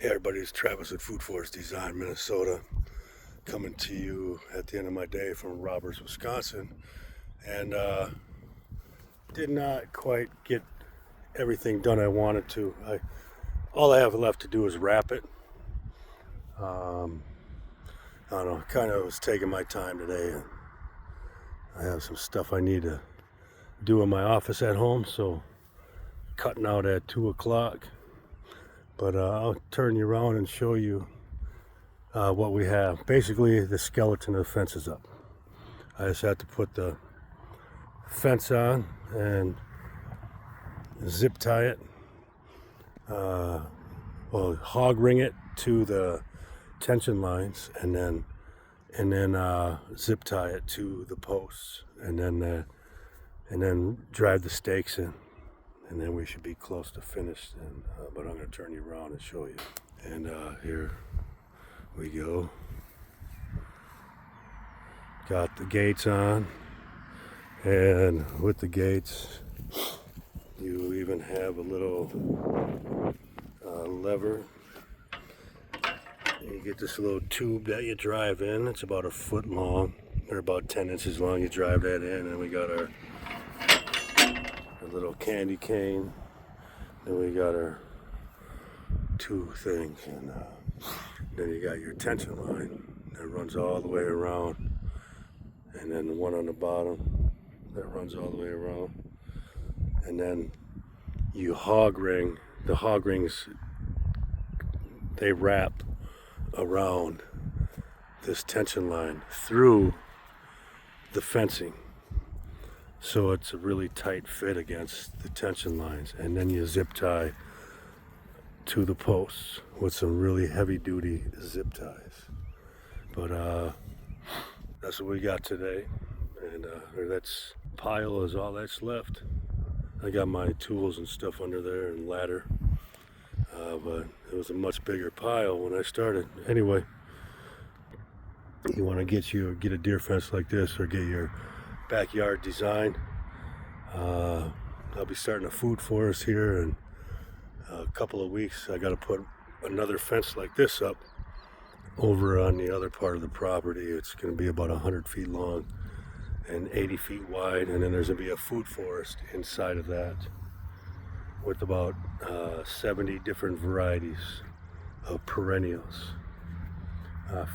Hey everybody, it's Travis at Food Forest Design, Minnesota, coming to you at the end of my day from Roberts, Wisconsin. And did not quite get everything done I wanted to. All I have left to do is wrap it. I don't know, kind of was taking my time today. I have some stuff I need to do in my office at home, so cutting out at 2 o'clock. But I'll turn you around and show you what we have. Basically, the skeleton of the fence is up. I just have to put the fence on and zip tie it, hog ring it to the tension lines, and then zip tie it to the posts, and then drive the stakes in, and then we should be close to finished. And but I'm going to turn you around and show you. And here we go. Got the gates on, and with the gates you even have a little lever. You get this little tube that you drive in. It's about a foot long, or about 10 inches long. You drive that in, and we got our little candy cane. Then we got our two things, and then you got your tension line that runs all the way around, and then the one on the bottom that runs all the way around, and then you hog ring. The hog rings, they wrap around this tension line through the fencing, so it's a really tight fit against the tension lines, and then you zip tie to the posts with some really heavy duty zip ties. But that's what we got today, and that's pile is all that's left. I got my tools and stuff under there and ladder, but it was a much bigger pile when I started. Anyway, you want to get a deer fence like this, or get your backyard design. I'll be starting a food forest here in a couple of weeks. I got to put another fence like this up over on the other part of the property. It's going to be about 100 feet long and 80 feet wide, and then there's going to be a food forest inside of that with about 70 different varieties of perennials,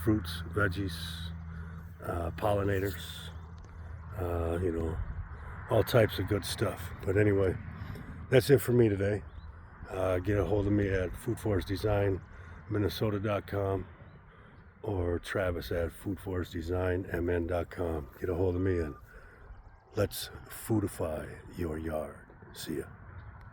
fruits, veggies, pollinators, all types of good stuff. But anyway, that's it for me today. Get a hold of me at foodforestdesignminnesota.com or Travis at foodforestdesignmn.com. Get a hold of me and let's foodify your yard. See ya.